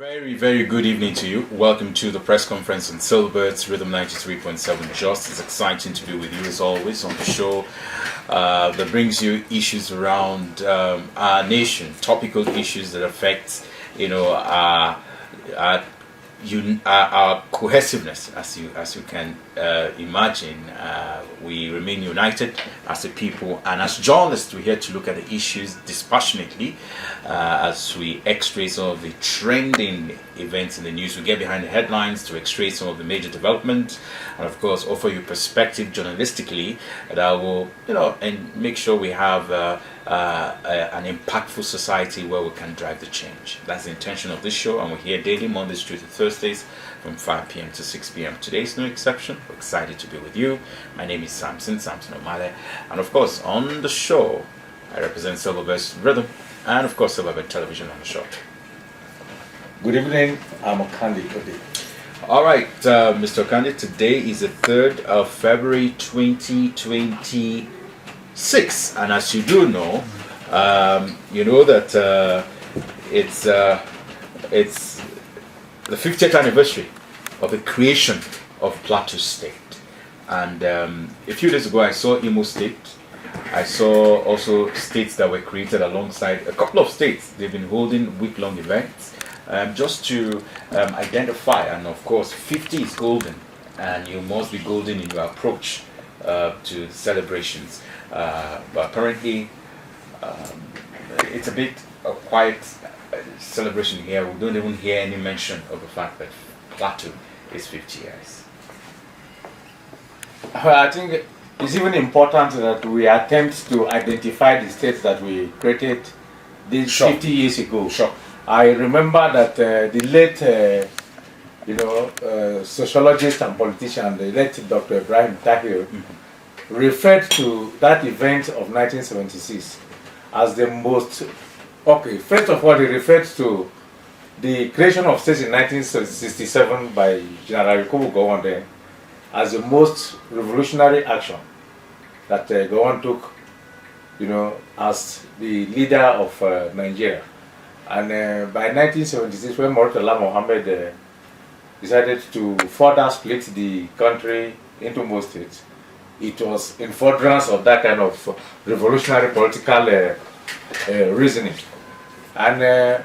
Very, very good evening to you. Welcome to the press conference on Silverbird's Rhythm 93.7 Just. It's exciting to be with you as always on the show that brings you issues around our nation, topical issues that affect, our cohesiveness, as you can imagine. We remain united as a people, and as journalists, we're here to look at the issues dispassionately as we x-ray some of the trending events in the news. We get behind the headlines to x-ray some of the major developments, and of course, offer you perspective journalistically that will, and make sure we have an impactful society where we can drive the change. That's the intention of this show, and we're here daily, Mondays through to Thursdays, from 5 p.m. to 6 p.m. Today's no exception. We're excited to be with you. My name is Samson Omale, and of course, on the show, I represent Silverbird's Rhythm, and of course, Silverbird Television on the show. Good evening, I'm Okandi Ode. All right, Mr. Okandi, today is the 3rd of February 2026, and as you do know, you know that it's the 50th anniversary of the creation of Plateau State. And a few days ago, I saw Imo State. I saw also states that were created alongside a couple of states. They've been holding week-long events just to identify. And of course, 50 is golden, and you must be golden in your approach to celebrations. But apparently, it's a bit of quiet celebration here. We don't even hear any mention of the fact that Plateau is 50 years. I think it's even important that we attempt to identify the states that we created these 50 years ago. Sure. I remember that the late, sociologist and politician, the late Dr. Ibrahim Tahir, referred to that event of 1976 as the most. Okay, first of all, he referred to the creation of states in 1967 by General Yakubu Gowon as the most revolutionary action that Gowon took, as the leader of Nigeria. And by 1976, when Murtala Mohammed decided to further split the country into more states, it was in furtherance of that kind of revolutionary political reasoning. And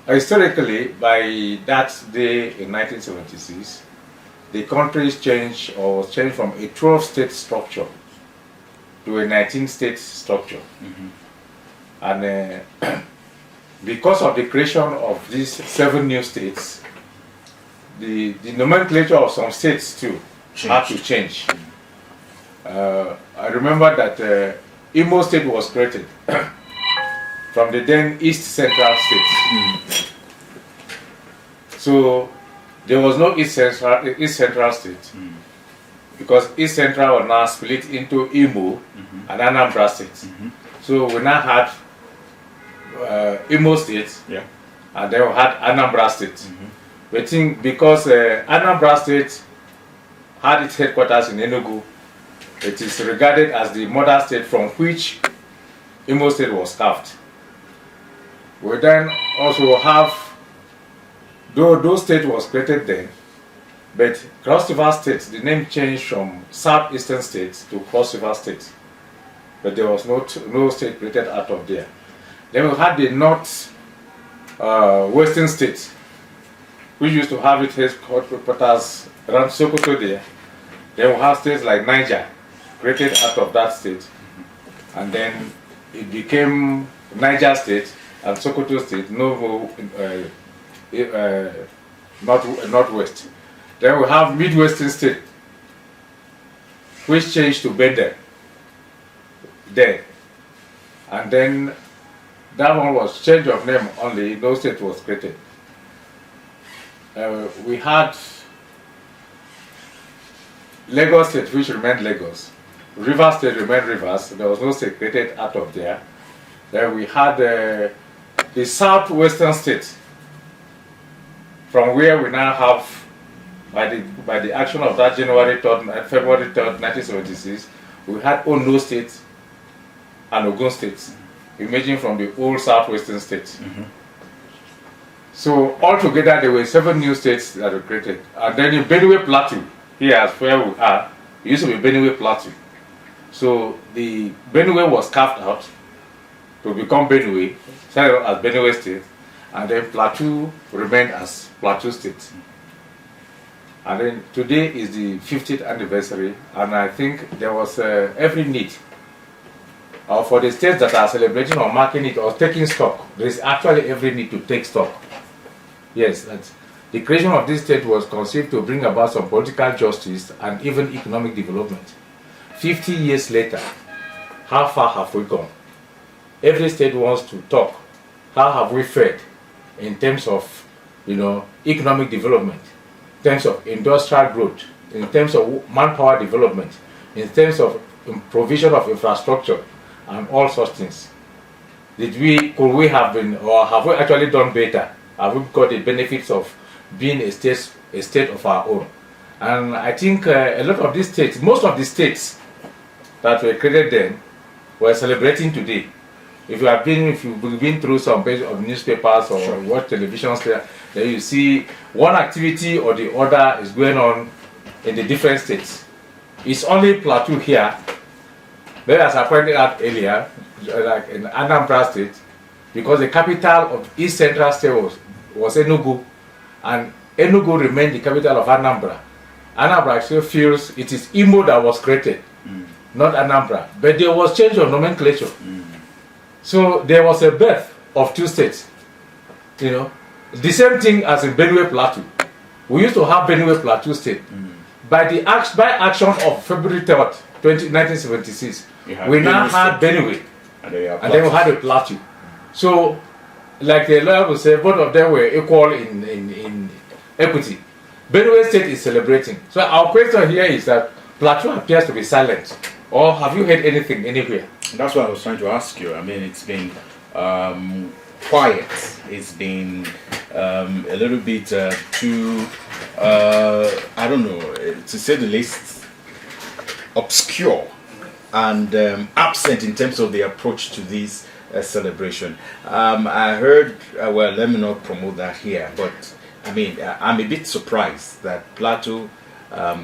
historically, by that day in 1976, the country was changed from a 12-state structure to a 19-state structure. And because of the creation of these 7 new states, the nomenclature of some states too had to change. I remember that Imo State was created from the then East Central States. So there was no East Central State because East Central was now split into Imo and Anambra State. So we now had Imo State, and then we had Anambra State. But because Anambra State had its headquarters in Enugu, it is regarded as the mother state from which Imo State was carved. We then also have, though those state was created then, but Cross River State, the name changed from Southeastern State to Cross River State. But there was no state created out of there. Then we had the North Western State, which used to have its headquarters around Sokoto there. Then we have states like Niger, created out of that state. And then it became Niger State and Sokoto State, Northwest. Then we have Midwestern State, which changed to Bender there. And then that one was change of name only, no state was created. We had Lagos State, which remained Lagos. River State remained Rivers, there was no state created out of there. Then we had the Southwestern State, from where we now have, by the action of that February 3rd, 1976, we had Ondo State and Ogun State, emerging from the old Southwestern State. So altogether, there were 7 new states that were created. And then in Benue Plateau, here as where we are, it used to be Benue Plateau. So the Benue was carved out to become Benue, started out as Benue State, and then Plateau remained as Plateau State. And then today is the 50th anniversary, and I think there was every need for the states that are celebrating or marking it or taking stock. There is actually every need to take stock. Yes, that's, the creation of this state was conceived to bring about some political justice and even economic development. 50 years later, how far have we gone? Every state wants to talk. How have we fared in terms of, economic development, in terms of industrial growth, in terms of manpower development, in terms of provision of infrastructure, and all such things? Could we have been, or have we actually done better? Have we got the benefits of being a state of our own? And I think a lot of these states, most of the states that were created then, were celebrating today. If you've been through some pages of newspapers or Sure. watch television, then you see one activity or the other is going on in the different states. It's only Plateau here, but as I pointed out earlier, like in Anambra State, because the capital of East Central State was Enugu, and Enugu remained the capital of Anambra. Anambra actually feels it is Imo that was created, not Anambra. But there was change of nomenclature. So there was a birth of 2 states. The same thing as in Benue Plateau. We used to have Benue Plateau State. By action of February 3rd, 1976, we now had Benue, and then we had a Plateau. So, like the lawyer would say, both of them were equal in equity. Benue State is celebrating. So our question here is that Plateau appears to be silent. Or have you heard anything anywhere? That's what I was trying to ask you. I mean, it's been quiet. It's been a little bit too, I don't know, to say the least, obscure and absent in terms of the approach to this celebration. I heard, well, let me not promote that here, but I mean, I'm a bit surprised that Plateau,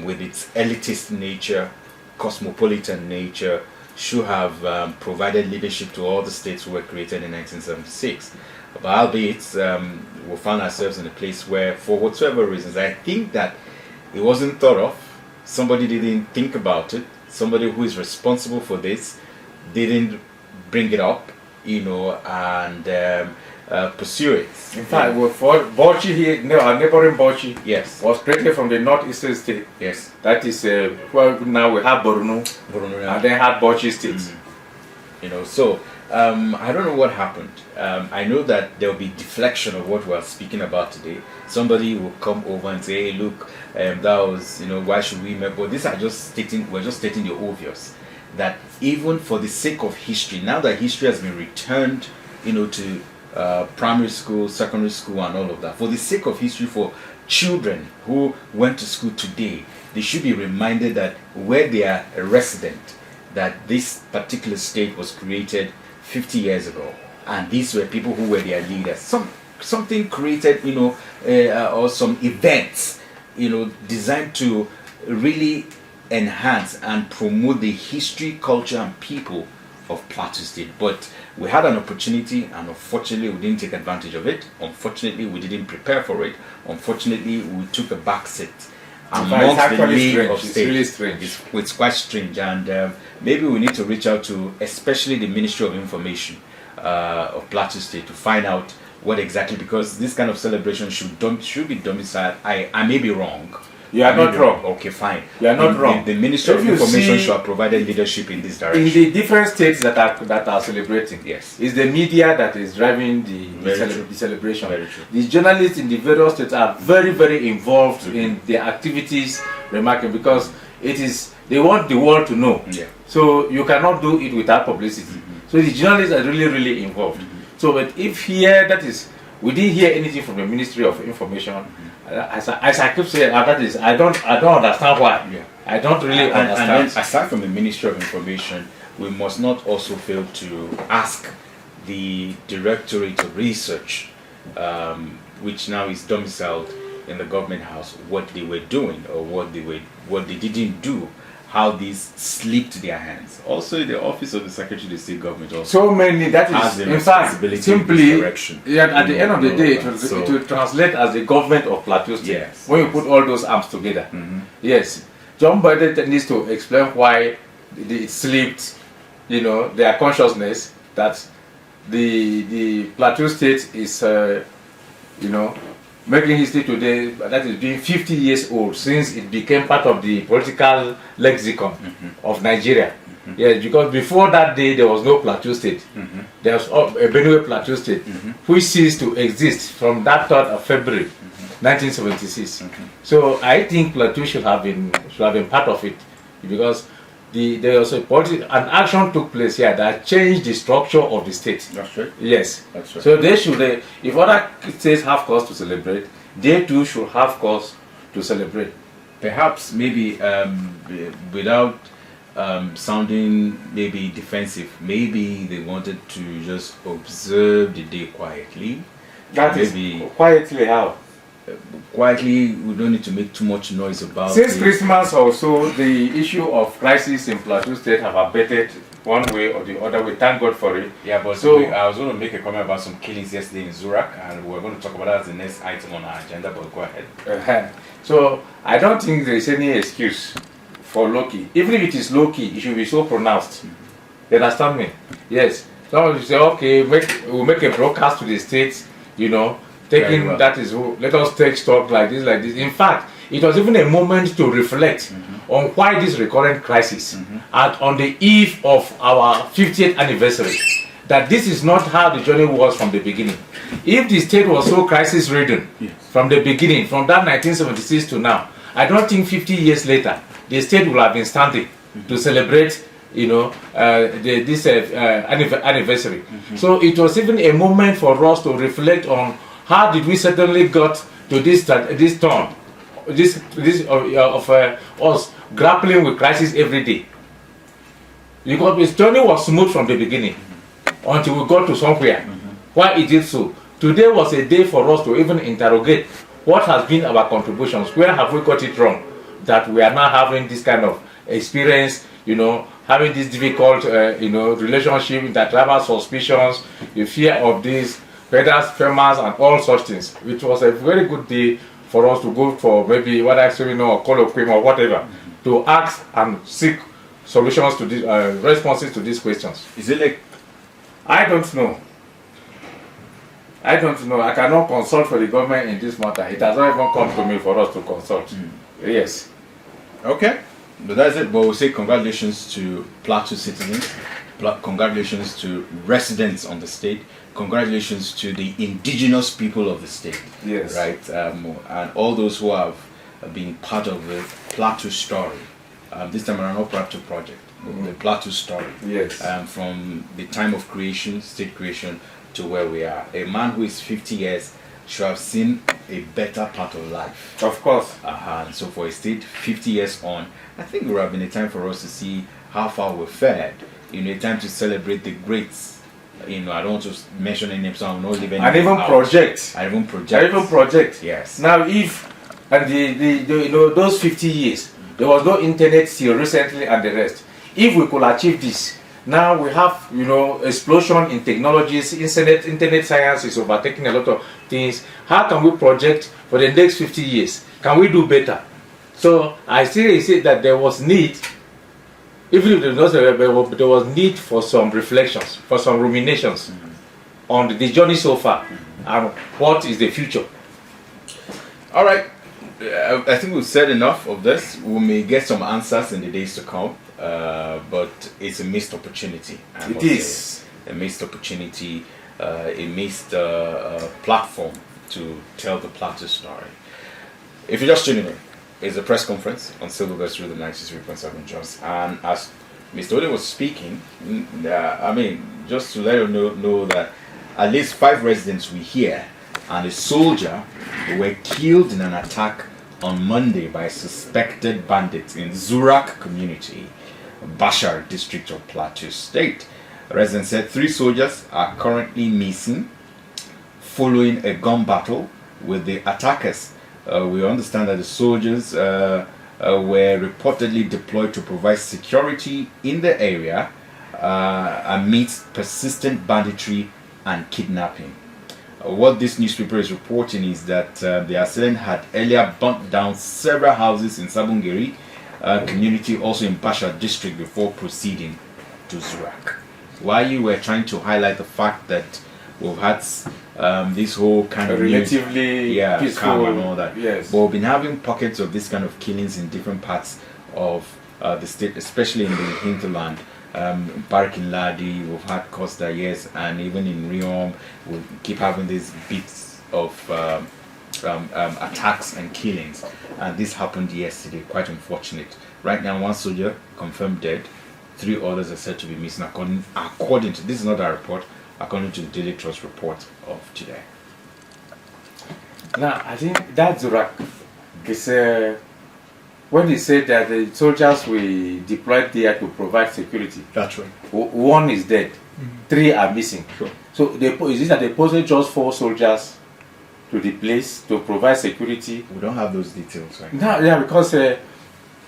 with its elitist nature, cosmopolitan nature, should have provided leadership to all the states who were created in 1976. But albeit, we found ourselves in a place where, for whatsoever reasons, I think that it wasn't thought of. Somebody didn't think about it. Somebody who is responsible for this didn't bring it up, and pursue it. In fact, Bauchi here, our neighboring Bauchi, Yes. was created from the northeastern state. Yes. That is, well, now we have Borno, and then had Bauchi State. So I don't know what happened. I know that there will be deflection of what we are speaking about today. Somebody will come over and say, hey, look, that was, why should we make? But these are we're just stating the obvious, that even for the sake of history, now that history has been returned, to primary school, secondary school, and all of that, for the sake of history, for children who went to school today, they should be reminded that where they are a resident, that this particular state was created 50 years ago, and these were people who were their leaders. Something created, or some events, designed to really enhance and promote the history, culture, and people of Plateau State. But we had an opportunity, and unfortunately we didn't take advantage of it. Unfortunately we didn't prepare for it. Unfortunately we took a back seat amongst the league of states. It's really strange. It's quite strange, and maybe we need to reach out to especially the Ministry of Information of Plateau State to find out what exactly, because this kind of celebration should be domiciled. I may be wrong. You are not wrong. Okay, fine. You are not wrong. The Ministry of Information should have provided leadership in this direction. In the different states that are celebrating, Yes. it's the media that is driving the celebration. Very true. The journalists in the various states are very, very involved in the activities, remarking, because they want the world to know. Yeah. So you cannot do it without publicity. So the journalists are really, really involved. So, but if here, that is, we didn't hear anything from the Ministry of Information. As I keep saying, that is, I don't understand why. Yeah. I don't really understand. And then, aside from the Ministry of Information, we must not also fail to ask the Directorate of Research, which now is domiciled in the government house, what they were doing or what they didn't do, how these slipped their hands. Also, the office of the Secretary of State Government also so many, that has is, the in fact, responsibility in simply, this direction. yeah, at the end of the day, So- it will translate as the government of Plateau State. Yes. When you put all those arms together. Yes. John Biden needs to explain why it slipped, their consciousness that the Plateau State is, making history today, that is being 50 years old since it became part of the political lexicon of Nigeria. Yes, because before that day there was no Plateau State. There was a Benue Plateau State, which ceased to exist from that 3rd of February, 1976. So I think Plateau should have been part of it, because there was an action took place here that changed the structure of the state. That's right. Yes. That's right. So they should, if other states have cause to celebrate, they too should have cause to celebrate. Perhaps maybe without sounding maybe defensive, maybe they wanted to just observe the day quietly. That Maybe- is quietly how. Quietly, we don't need to make too much noise about Since it. Christmas also, the issue of crisis in Plateau State have abated one way or the other. We thank God for it. Yeah, but So- I was going to make a comment about some killings yesterday in Zurich, and we're going to talk about that as the next item on our agenda, but go ahead. So I don't think there is any excuse for low-key. Even if it is low-key, it should be so pronounced. You understand me? Yes. Someone will say, okay, we'll make a broadcast to the states, taking Very well. that is, let us take stock like this. In fact, it was even a moment to reflect on why this recurrent crisis, and on the eve of our 50th anniversary, that this is not how the journey was from the beginning. If the state was so crisis-ridden from the beginning, from that 1976 to now, I don't think 50 years later, the state will have been standing to celebrate this anniversary. So it was even a moment for us to reflect on how did we suddenly got to this turn, of us grappling with crisis every day. Because this journey was smooth from the beginning until we got to somewhere. Why it is so? Today was a day for us to even interrogate what has been our contributions, where have we got it wrong, that we are now having this kind of experience, having this difficult, relationship that have suspicions, the fear of this, feathers, famous, and all such things. It was a very good day for us to go for maybe what actually or colloquium or whatever, to ask and seek solutions to these responses to these questions. Is it like I don't know. I cannot consult for the government in this matter. It has not even come to me for us to consult. Yes. okay? But that's it. But we'll say congratulations to Plateau citizens, congratulations to residents on the state, congratulations to the indigenous people of the state. Yes. Right, and all those who have been part of the Plateau story. This time around, not Plateau project, the Plateau story. Yes. From the time of creation, state creation, to where we are. A man who is 50 years should have seen a better part of life. Of course. And so for a state 50 years on, I think it would have been a time for us to see how far we're fared. A time to celebrate the greats. I don't want to mention any names, so I will not leave any. And even out. project. And even project. Yes. Now, if those 50 years, there was no internet till recently and the rest. If we could achieve this, now we have explosion in technologies, internet science is overtaking a lot of things. How can we project for the next 50 years? Can we do better? So I still say that there was need, even if there was need for some reflections, for some ruminations on the journey so far, and what is the future. All right. I think we've said enough of this. We may get some answers in the days to come, but it's a missed opportunity. It is a missed opportunity, a missed platform to tell the Plateau story. If you're just tuning in, it's a press conference on Silverberg through the 93.7 Jones, and as Mr. Ode was speaking, just to let you know that at least 5 residents we hear and a soldier were killed in an attack on Monday by suspected bandits in Zurich community, Bashar district of Plateau State. Residents said 3 soldiers are currently missing following a gun battle with the attackers. We understand that the soldiers were reportedly deployed to provide security in the area amidst persistent banditry and kidnapping. What this newspaper is reporting is that the assailant had earlier burnt down several houses in Sabungeri community, also in Basha district, before proceeding to Zurak. While you were trying to highlight the fact that we've had this whole kind of relatively peaceful, calm and all that. Yes. But we've been having pockets of this kind of killings in different parts of the state, especially in the hinterland. Barking Ladi, we've had Costa, yes, and even in Riom, we keep having these bits of attacks and killings. And this happened yesterday, quite unfortunate. Right now, one soldier confirmed dead, 3 others are said to be missing, according to, this is not a report, according to the Daily Trust report of today. Now, I think that Zurak is when he said that the soldiers we deployed there to provide security. That's right. 1 is dead, 3 are missing. Sure. So is it that they posted just 4 soldiers to the place to provide security? We don't have those details, right? No, yeah, because I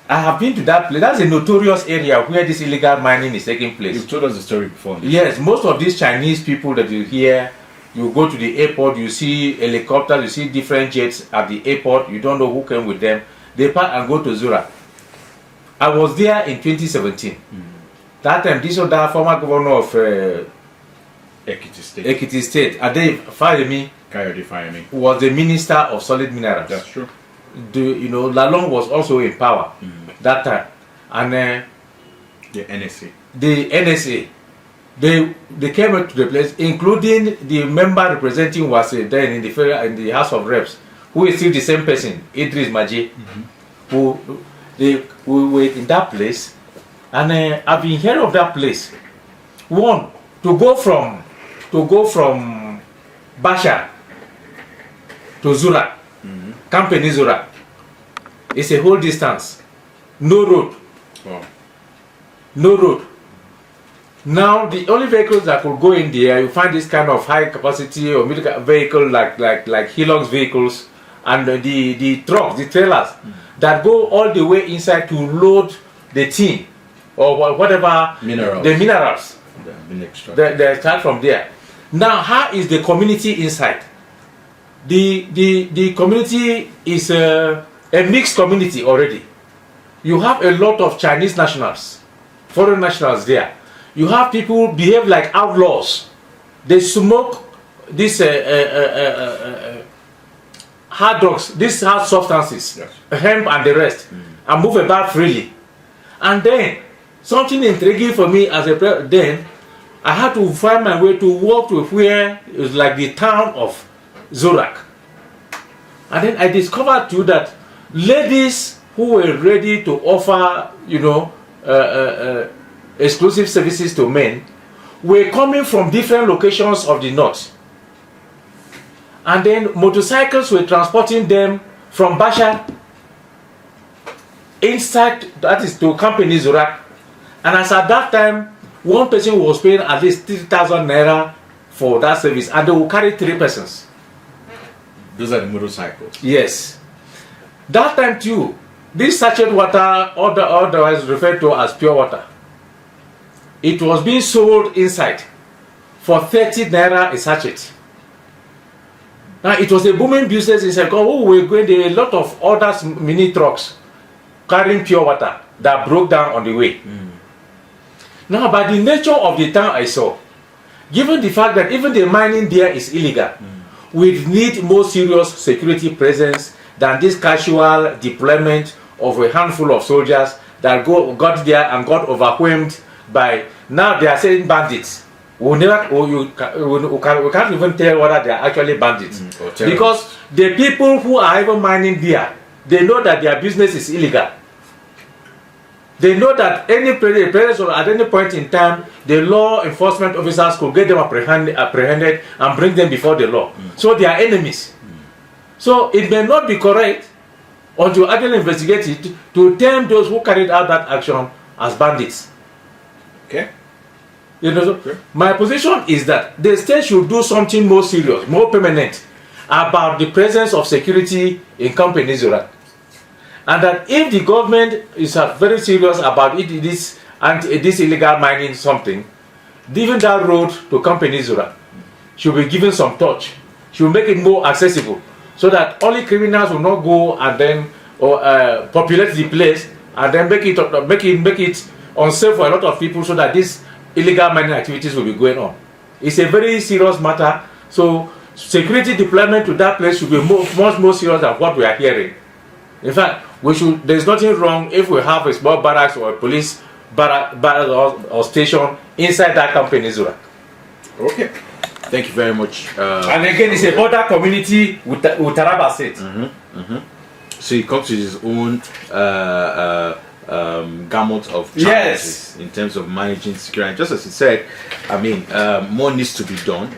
have been to that place. That's a notorious area where this illegal mining is taking place. You've told us the story before. Yes, most of these Chinese people that you hear, you go to the airport, you see helicopters, you see different jets at the airport, you don't know who came with them. They pack and go to Zura. I was there in 2017. That time, this was the former governor of Ekiti State. And they fired me. Who was the minister of solid minerals. That's true. Lalong was also in power that time. And the NSA. The NSA. They came to the place, including the member representing was then in the House of Reps, who is still the same person, Idris Maji, who were in that place. And I've been hearing of that place. One, to go from Basha to Zura, Company Zura, it's a whole distance. No road. Wow. No road. Now the only vehicles that could go in there, you find this kind of high capacity or medical vehicle like Hilux vehicles, and the trucks, the trailers that go all the way inside to load the tin or whatever the minerals. They start from there. Now, how is the community inside? The community is a mixed community already. You have a lot of Chinese nationals, foreign nationals there. You have people behave like outlaws. They smoke these hard drugs, these hard substances, yes, hemp and the rest, and move about freely. And then, something intriguing for me as a then, I had to find my way to walk to where it was like the town of Zorak. And then I discovered too that ladies who were ready to offer, exclusive services to men were coming from different locations of the north. And then motorcycles were transporting them from Basha inside, that is to Company Zorak. And as at that time, one person was paying at least 3,000 naira for that service, and they will carry 3 persons. Those are the motorcycles. Yes. That time too, this sachet water, otherwise referred to as pure water, it was being sold inside for 30 naira a sachet. Now it was a booming business inside. We're going there, a lot of other mini trucks carrying pure water that broke down on the way. Now, by the nature of the town I saw, given the fact that even the mining there is illegal, we need more serious security presence than this casual deployment of a handful of soldiers that got there and got overwhelmed by, now they are saying bandits. We can't even tell whether they are actually bandits. Because the people who are even mining there, they know that their business is illegal. They know that any presence or at any point in time, the law enforcement officers could get them apprehended and bring them before the law. So they are enemies. So it may not be correct until actually investigate it to term those who carried out that action as bandits. Okay. My position is that the state should do something more serious, more permanent, about the presence of security in company Zurich. And that if the government is very serious about this illegal mining something, even that road to company Zurich should be given some touch. Should make it more accessible so that only criminals will not go and then populate the place and then make it unsafe for a lot of people, so that these illegal mining activities will be going on. It's a very serious matter. So security deployment to that place should be much more serious than what we are hearing. In fact, there's nothing wrong if we have a small barracks or a police barracks or station inside that company Zurich. Okay. Thank you very much. And again, it's a border community with Taraba State. So he comes with his own gamut of challenges in terms of managing security. And just as you said, I mean, more needs to be done.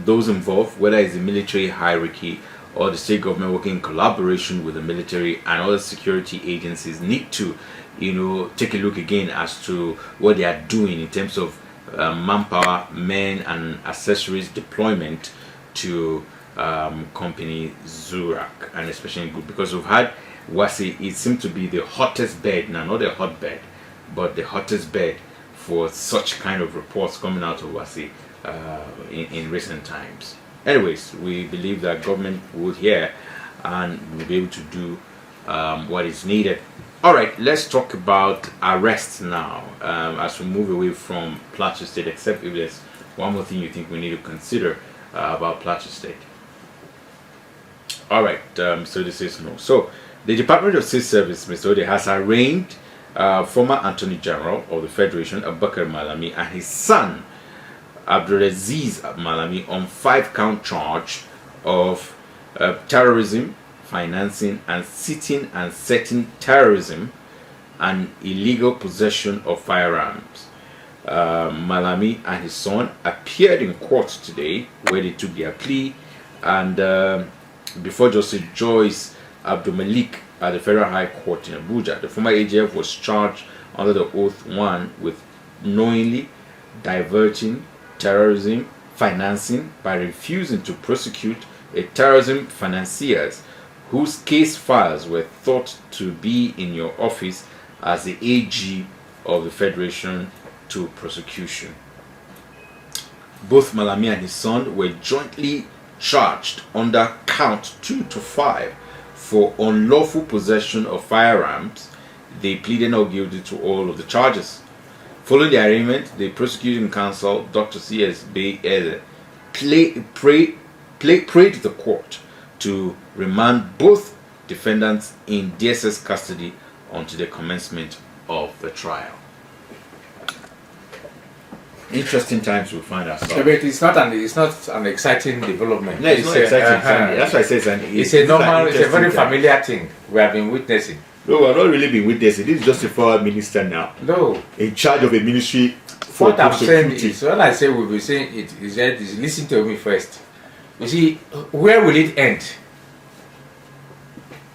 Those involved, whether it's the military hierarchy or the state government working in collaboration with the military and other security agencies, need to, take a look again as to what they are doing in terms of manpower, men and accessories deployment to company Zurich, and especially because we've had Wasi, it seemed to be the hottest bed, now not a hotbed, but the hottest bed for such kind of reports coming out of Wasi in recent times. Anyways, we believe that government would hear and will be able to do what is needed. All right, let's talk about arrests now as we move away from Plateau State, except if there's one more thing you think we need to consider about Plateau State. All right, so this is no. So the Department of State Service, Mr. Ode, has arraigned former Attorney General of the Federation, Abubakar Malami, and his son, Abdulaziz Malami, on 5-count charge of terrorism, financing and sitting and setting terrorism, and illegal possession of firearms. Malami and his son appeared in court today where they took their plea, and before Justice Joyce Abdul Malik at the Federal High Court in Abuja, the former AGF was charged under the Oath 1 with knowingly diverting terrorism financing by refusing to prosecute a terrorism financiers whose case files were thought to be in your office as the AG of the Federation to prosecution. Both Malami and his son were jointly charged under count 2 to 5 for unlawful possession of firearms. They pleaded not guilty to all of the charges. Following the arraignment, the prosecuting counsel, Dr. C.S. Bay, prayed the court to remand both defendants in DSS custody until the commencement of the trial. Interesting times we find ourselves. But it's not an exciting development. No, it's not exciting. That's why I say it's a normal, it's a very familiar thing we have been witnessing. No, we're not really been witnessing. This is just a former minister now. No. In charge of a ministry for what I'm saying is, when I say we'll be saying it, is listen to me first. You see, where will it end?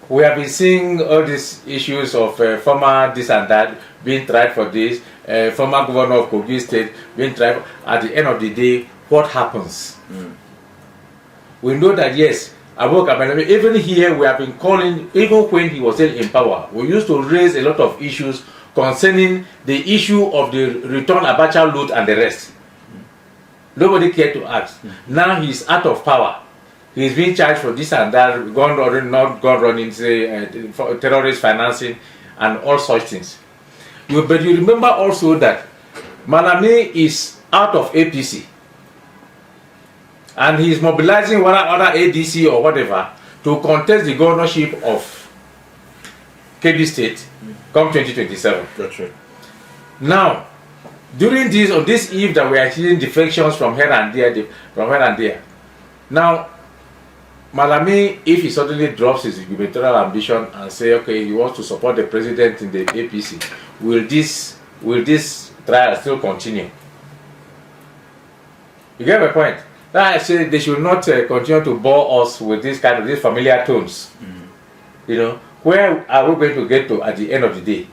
We have been seeing all these issues of former this and that being tried for this, former governor of Kogi State being tried. At the end of the day, what happens? We know that yes, even here we have been calling, even when he was still in power, we used to raise a lot of issues concerning the issue of the return Abacha loot and the rest. Nobody cared to ask. Now he's out of power. He's being charged for this and that, not gun running, terrorist financing, and all such things. But you remember also that Malami is out of APC. And he's mobilizing one other ADC or whatever to contest the governorship of KB State come 2027. That's right. Now, during this eve that we are hearing defections from here and there, now Malami, if he suddenly drops his gubernatorial ambition and say, okay, he wants to support the president in the APC, will this trial still continue? You get my point? That I say they should not continue to bore us with these familiar tones. You know, where are we going to get to at the end of the day?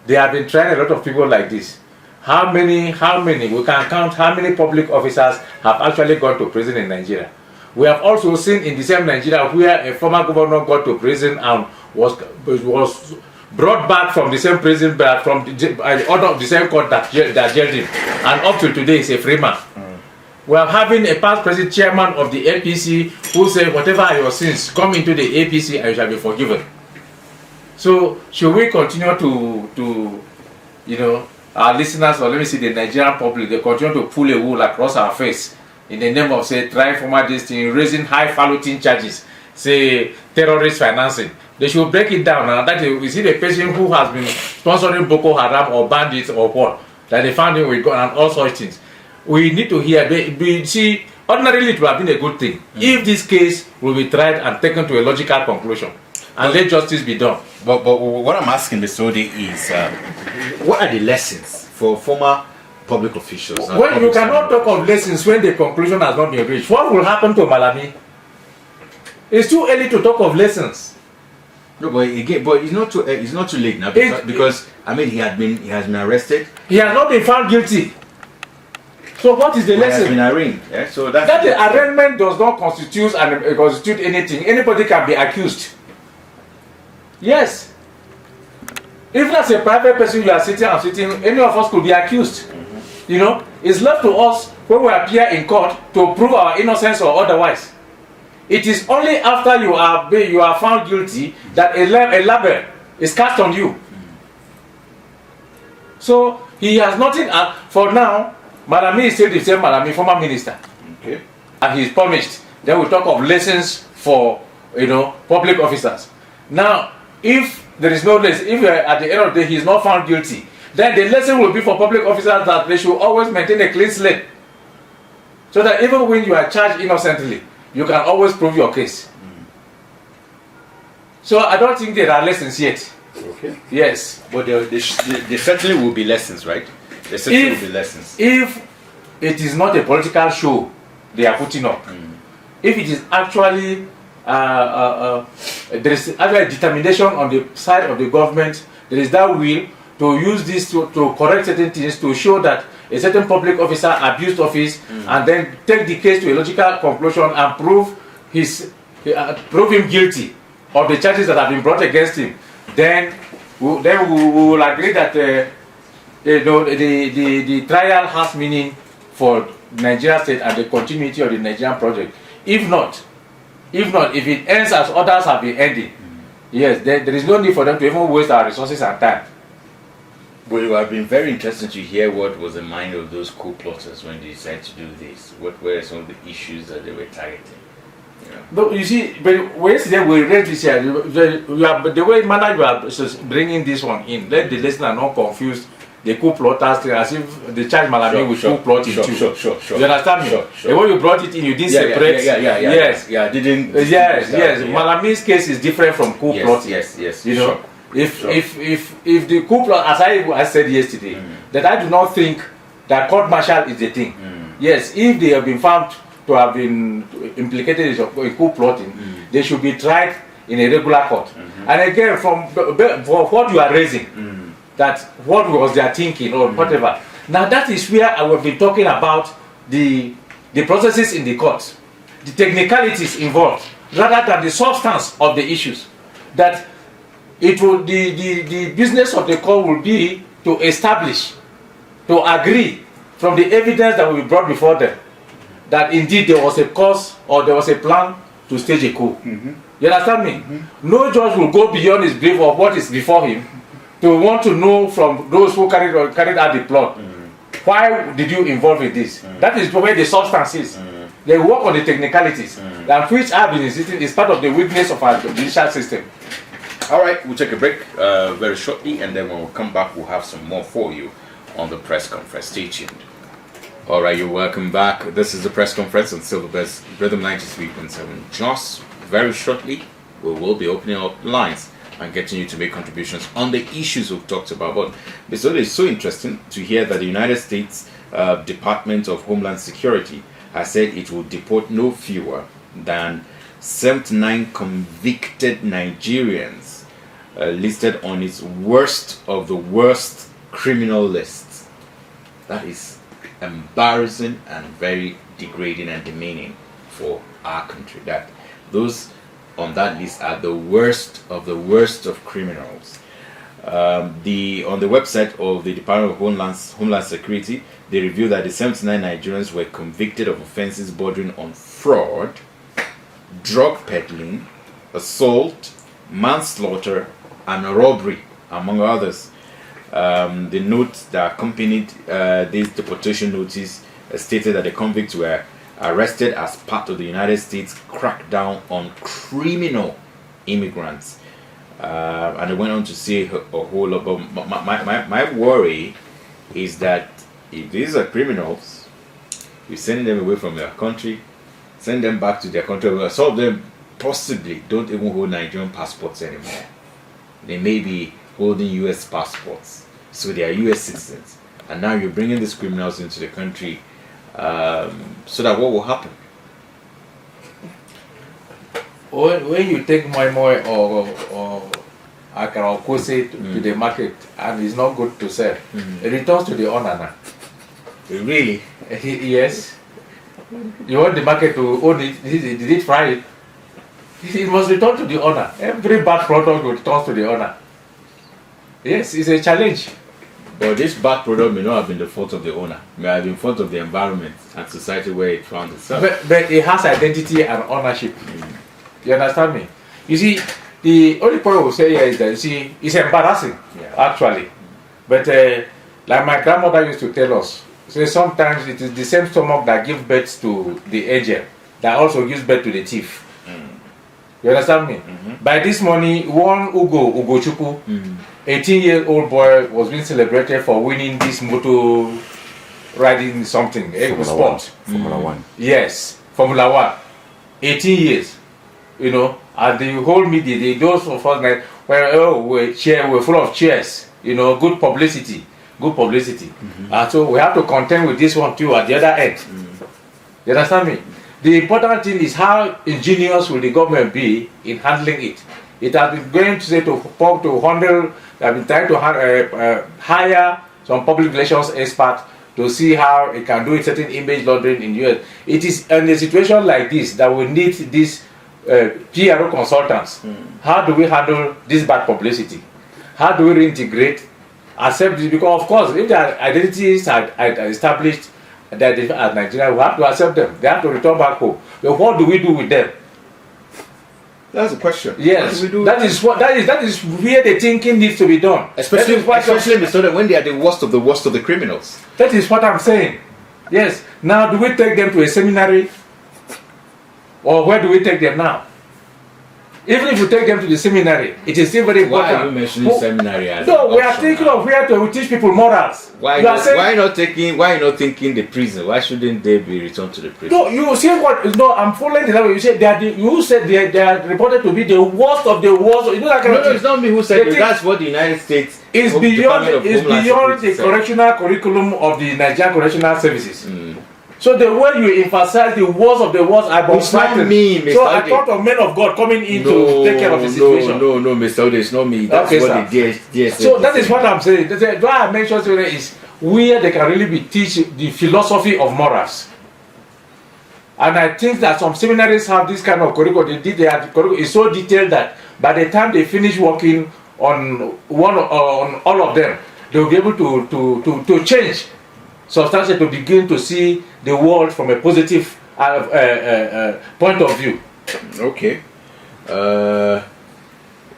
They have been trying a lot of people like this. How many, we can count how many public officers have actually gone to prison in Nigeria. We have also seen in the same Nigeria where a former governor got to prison and was brought back from the same prison, but from the order of the same court that jailed him, and up to today is a free man. We are having a past president chairman of the APC who said, whatever are your sins, come into the APC and you shall be forgiven. So should we continue to you know, our listeners, or let me see, the Nigerian public, they continue to pull a wool across our face in the name of, say, trying former this thing, raising highfalutin charges, say terrorist financing. They should break it down. Now that we see the person who has been sponsoring Boko Haram or bandits or what, that they found him with gun and all such things. We need to hear. See, ordinarily it would have been a good thing if this case will be tried and taken to a logical conclusion and let justice be done. But what I'm asking Mr. Ode is, what are the lessons for former public officials? Well, you cannot talk of lessons when the conclusion has not been reached. What will happen to Malami? It's too early to talk of lessons. No, but again, but it's not too late now because I mean he has been arrested. He has not been found guilty. So what is the lesson? He has been arraigned. Yeah? So that the arraignment does not constitute anything. Anybody can be accused. Yes. If that's a private person you are sitting, any of us could be accused. You know, it's left to us when we appear in court to prove our innocence or otherwise. It is only after you are found guilty that a label is cast on you. So he has nothing. For now, Malami is still the same Malami, former minister. Okay. And he is punished. Then we talk of lessons for, you know, public officers. Now, if there is no lesson, if at the end of the day he is not found guilty, then the lesson will be for public officers that they should always maintain a clean slate, so that even when you are charged innocently, you can always prove your case. So I don't think there are lessons yet. Okay. Yes. But there certainly will be lessons, right? There certainly will be lessons. If it is not a political show they are putting up, if it is actually there is actually determination on the side of the government, there is that will to use this to correct certain things, to show that a certain public officer abused office, and then take the case to a logical conclusion and prove him guilty of the charges that have been brought against him, then we will agree that the trial has meaning for Nigeria state and the continuity of the Nigerian project. If if it ends as others have been ending, yes, there is no need for them to even waste our resources and time. Well, it would have been very interesting to hear what was the mind of those co-plotters when they decided to do this. What were some of the issues that they were targeting? You know? But you see, but yesterday we read this here, the way manner you are bringing this one in, let the listener not confuse the co-plotters as if the charge Malami with co-plotting too. Sure. You understand me? Sure. The way you brought it in, you didn't separate. Yes. Yes. Malami's case is different from co-plotting. Yes. You know, if the co-plot, as I said yesterday, that I do not think that court martial is the thing. Yes, if they have been found to have been implicated in co-plotting, they should be tried in a regular court. And again, for what you are raising, that what was their thinking or whatever. Now that is where I have been talking about the processes in the courts, the technicalities involved, rather than the substance of the issues. That it will the business of the court will be to establish, to agree from the evidence that will be brought before them, that indeed there was a cause or there was a plan to stage a coup. You understand me? No judge will go beyond his brief of what is before him to want to know from those who carried out the plot, why did you involve in this? That is where the substance is. They work on the technicalities, and which have been insisting is part of the weakness of our judicial system. All right, we'll take a break very shortly, and then when we come back, we'll have some more for you on the press conference. Stay tuned. All right, you're welcome back. This is the press conference on Silverbest Rhythm 93.7. Just very shortly, we will be opening up lines and getting you to make contributions on the issues we've talked about. But it's always so interesting to hear that the United States Department of Homeland Security has said it will deport no fewer than 79 convicted Nigerians listed on its worst of the worst criminal list. That is embarrassing and very degrading and demeaning for our country. That those on that list are the worst of criminals. On the website of the Department of Homeland Security, they revealed that the 79 Nigerians were convicted of offenses bordering on fraud, drug peddling, assault, manslaughter, and robbery, among others. The note that accompanied this deportation notice stated that the convicts were arrested as part of the United States crackdown on criminal immigrants. And they went on to say a whole lot. But my worry is that if these are criminals, you send them away from their country, send them back to their country. Some of them possibly don't even hold Nigerian passports anymore. They may be holding US passports, so they are US citizens. And now you're bringing these criminals into the country, so that what will happen? When you take moi or akara or kose to the market and it's not good to sell, it returns to the owner now. Really? Yes. You want the market to own it, did it fry it? It must return to the owner. Every bad product will return to the owner. Yes, it's a challenge. But this bad product may not have been the fault of the owner. It may have been the fault of the environment and society where it found itself. But it has identity and ownership. You understand me? You see, the only point I will say here is that, you see, it's embarrassing, actually. But like my grandmother used to tell us, so sometimes it is the same stomach that gives birth to the angel that also gives birth to the thief. You understand me? By this morning, one Ugochukwu, 18-year-old boy, was being celebrated for winning this motor riding something, sport. Formula One. Yes, Formula 1. 18 years. You know, and the whole media, those of us that we're full of cheers, you know, good publicity. And so we have to contend with this one too at the other end. You understand me? The important thing is how ingenious will the government be in handling it. It has been going to say to handle. They have been trying to hire some public relations expert to see how it can do a certain image laundering in US. It is in a situation like this that we need these PRO consultants. How do we handle this bad publicity? How do we reintegrate? Accept this, because of course if their identities are established that as Nigeria, we have to accept them. They have to return back home. But what do we do with them? That's the question. Yes, that is where the thinking needs to be done. Especially when they are the worst of the criminals. That is what I'm saying. Yes. Now, do we take them to a seminary, or where do we take them now? Even if we take them to the seminary, it is still very important. Why are you mentioning seminary as no, we are thinking of where to teach people morals. Why not thinking the prison? Why shouldn't they be returned to the prison? No, you see what? No, I'm following the level. You said they are reported to be the worst of the worst. You know that kind of thing. It's not me who said it. That's what the United States is beyond the correctional curriculum of the Nigerian Correctional Services. So the way you emphasize the worst of the worst, it's not me, Mr. So I thought of men of God coming in to take care of the situation. No, Mr. Ode, it's not me. That's what the DSS. So that is what I'm saying. Why I mentioned today is where they can really be teach the philosophy of morals. And I think that some seminaries have this kind of curriculum. Their curriculum is so detailed that by the time they finish working on all of them, they will be able to change substantially, to begin to see the world from a positive point of view. Okay,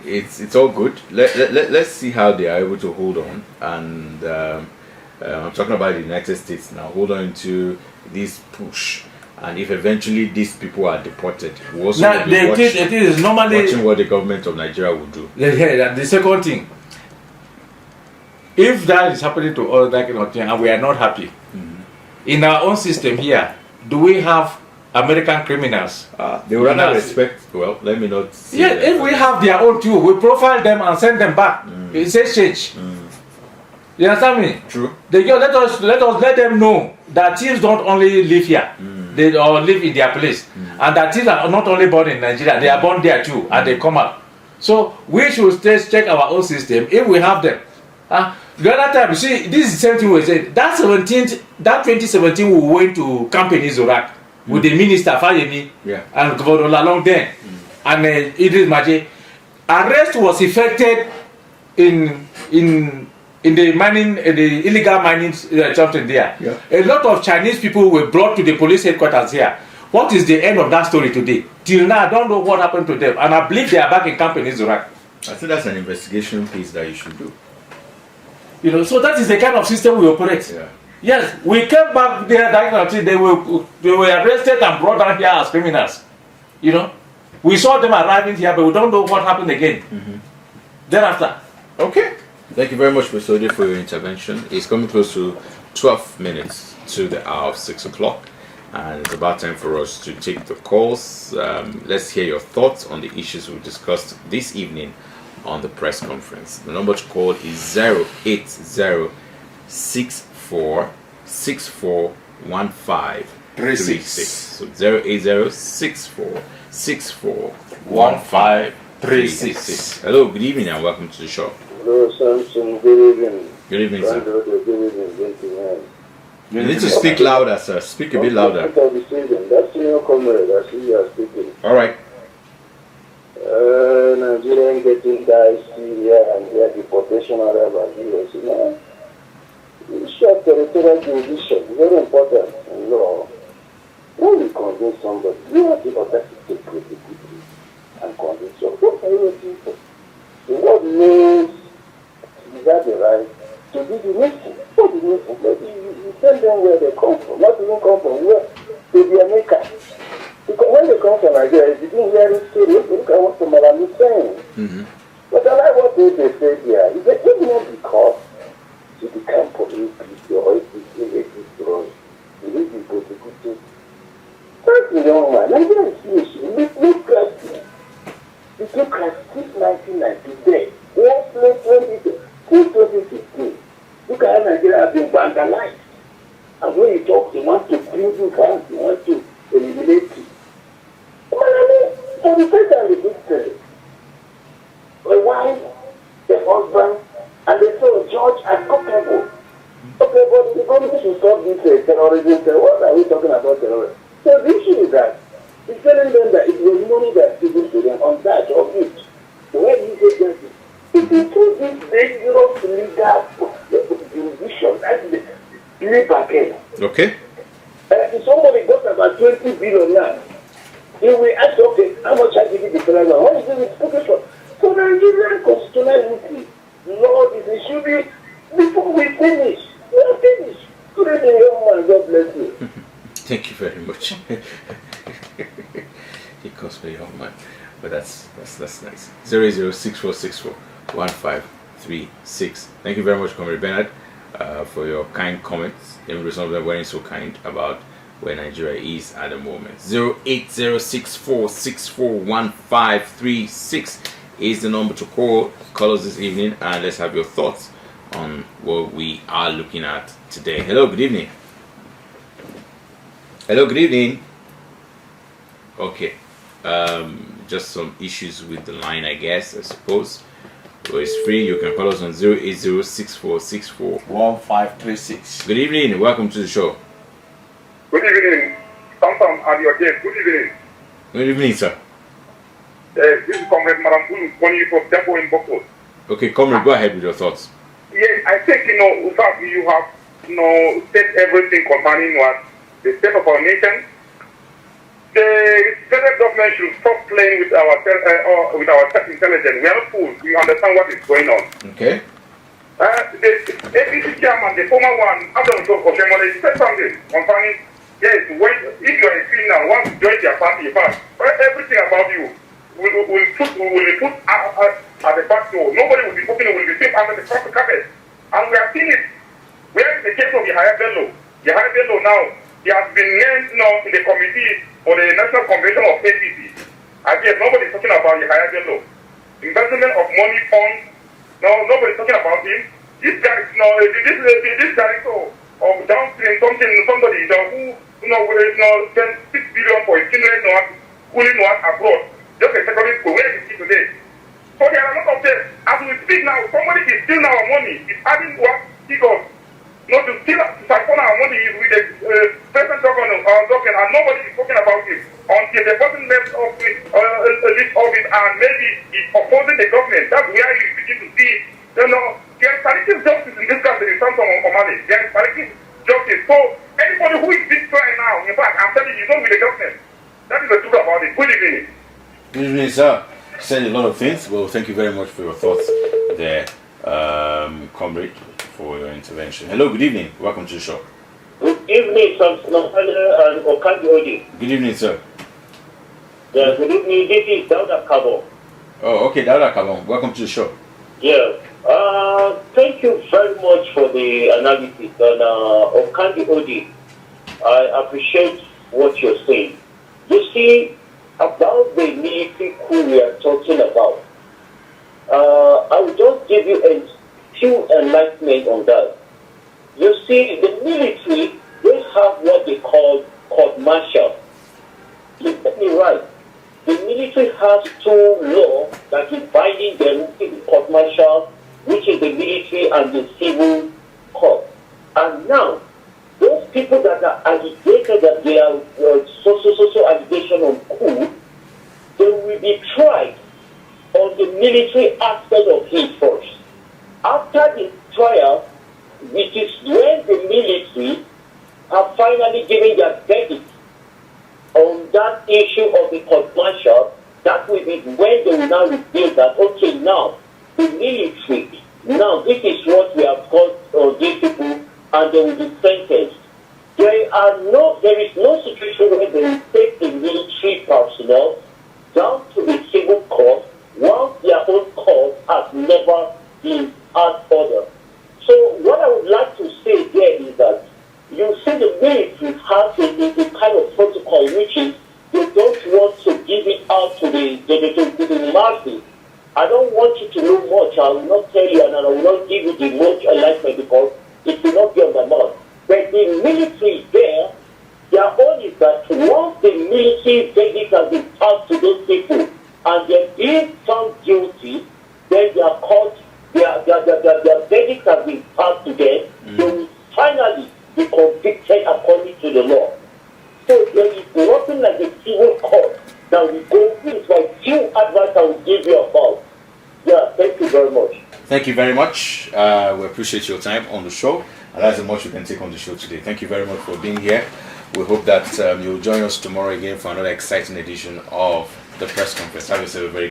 it's all good. Let's see how they are able to hold on. And I'm talking about the United States now. Hold on to this push. And if eventually these people are deported, we also will be watching what the government of Nigeria will do. Yeah. The second thing, if that is happening to us, that kind of thing, and we are not happy, in our own system here, do we have American criminals? They will rather respect. Well, let me not. Yeah, if we have their own too, we profile them and send them back. It's exchange. You understand me? True. Let them know that thieves don't only live here; they all live in their place, and that thieves are not only born in Nigeria; they are born there too, and they come out. So we should check our own system if we have them. The other time, you see, this is the same thing we said. That 2017 we went to camp in Izorak. with the minister Fayemi and Governor Lalong then, and Idris Maje. Arrest was effected in the mining, the illegal mining something there. Yeah. A lot of Chinese people were brought to the police headquarters here. What is the end of that story today? Till now, I don't know what happened to them, and I believe they are back in camp in Israel. I think that's an investigation piece that you should do. You know, so that is the kind of system we operate. Yeah. Yes, we came back there that they were arrested and brought down here as criminals. You know, we saw them arriving here, but we don't know what happened again. Thereafter. Okay. Thank you very much, Mr. Ode, for your intervention. It's coming close to 12 minutes to the hour of 6 o'clock, and it's about time for us to take the calls. Let's hear your thoughts on the issues we discussed this evening on the press conference. The number to call is 08064641536. So 08064641536. Hello, good evening, and welcome to the show. Hello, Samson. Good evening. Good evening, sir. Good evening, gentlemen. You need to speak louder, sir. Speak a bit louder. That's your comrade. I see you are speaking. All right. Nigerian getting guys here and there, deportation, whatever. You know, short territorial jurisdiction, very important in law. When we convince somebody, you have the audacity to critically and convince you. What are you waiting for? The world knows you have the right to do the needful. What the needful? You tell them where they come from, not even come from where they be America. Because when they come from Nigeria, they didn't hear it serious. Look at what Malam is saying. But I like what they say here. Is that even not because you become police or if you destroy, you need to go to good things. That's the young man. Nigeria is finished. Look at it. Look at since 1990, one place 2015. Look at how Nigeria has been vandalized. And when you talk, they want to build you guns, they want to eliminate you. Well, I mean, for the first time, they did say, a wife, the husband, and they saw a judge as culpable. Okay, but the government should stop this terrorism. What are we talking about terrorism? So the issue is that he's telling them that it was money that given to them on that or it. So where do you get justice? If you took this dangerous legal jurisdiction, that's the legal case. Okay. If somebody got about 20 billion now, he will ask, okay, how much I give you the federal government? What is it with spoken for? So Nigerian constitutionality law is it should be before we finish. We are finished. Good evening, young man. God bless you. Thank you very much. He calls me young man, but that's nice. 08064641536. Thank you very much, Comrade Bernard, for your kind comments. Even though some of them weren't so kind about where Nigeria is at the moment. 08064641536 is the number to call. Call us this evening and let's have your thoughts on what we are looking at today. Hello, good evening. Hello, good evening. Okay, just some issues with the line, I guess, I suppose. So it's free. You can call us on 08064641536. Good evening. Welcome to the show. Good evening. Samson and your guest. Good evening. Good evening, sir. This is Comrade Marambulu calling you from Depot in Boko. Okay, Comrade, go ahead with your thoughts. Yes, I think, in fact, you have, said everything concerning what the state of our nation. The federal government should stop playing with our intelligence. We are not fools. We understand what is going on. Okay. The APC chairman, the former one, Adam Oshemole, said something concerning, yes, if you are a criminal, once you join their party, everything about you will be put at the back door. Nobody will be opening, will be safe under the carpet. And we have seen it. Where is the case of Yahaya Bello? Yahaya Bello now, he has been named in the committee for the National Convention of APC. And yet nobody is talking about Yahaya Bello. Investment of money funds, nobody is talking about him. This guy, this director of downstream somebody who spent 6 billion for his children schooling abroad. Just a secondary school. Where is he today? So there are a lot of them. As we speak now, somebody is stealing our money. It's adding what he does. To siphon our money with the present government, and nobody is and maybe it's opposing the government. That's where you begin to see, you know, there is selective justice in this country in terms of Omani. There is selective justice. So anybody who is this trying now, in fact, I'm telling you, don't be the government. That is the truth about it. Good evening. Good evening, sir. Said a lot of things. Well, thank you very much for your thoughts there, comrade, for your intervention. Hello, good evening. Welcome to the show. Good evening, Samson and Okandi Odi. Good evening, sir. Yeah, good evening. This is Dauda Kabo. Oh, okay, Dauda Kabon. Welcome to the show. Yeah. Thank you very much for the analysis. And Okandi Odi, I appreciate what you're saying. You see, about the military coup we are talking about, I will just give you a few enlightenment on that. You see, the military, they have what they call court martial. You get me right. The military has two laws that is binding them, the court martial, which is the military and the civil court. And now, those people that are agitated that they are social agitation on coup, they will be tried on the military aspect of it first. After the trial, which is when the military have finally given their verdict on that issue of the court martial, that will be when they will now reveal that, okay, now, the military, now this is what we have got these people, and they will be sentenced. There is no situation where they will take the military personnel down to the civil court once their own court has never been out order. So what I would like to say there is that you see the military has a kind of protocol which is they don't want to give it out to the masses. I don't want you to know much. I will not tell you and I will not give you the much enlightenment because it will not be on my mouth. But the military there, their own is that once the military verdict has been passed to those people and they're being found guilty, then they are caught, their verdict has been passed to them, they will finally be convicted according to the law. So there is nothing like a civil court that will go with my few advice I will give you about. Yeah, thank you very much. Thank you very much. We appreciate your time on the show. And that's the much we can take on the show today. Thank you very much for being here. We hope that you'll join us tomorrow again for another exciting edition of the press conference. Have yourself a very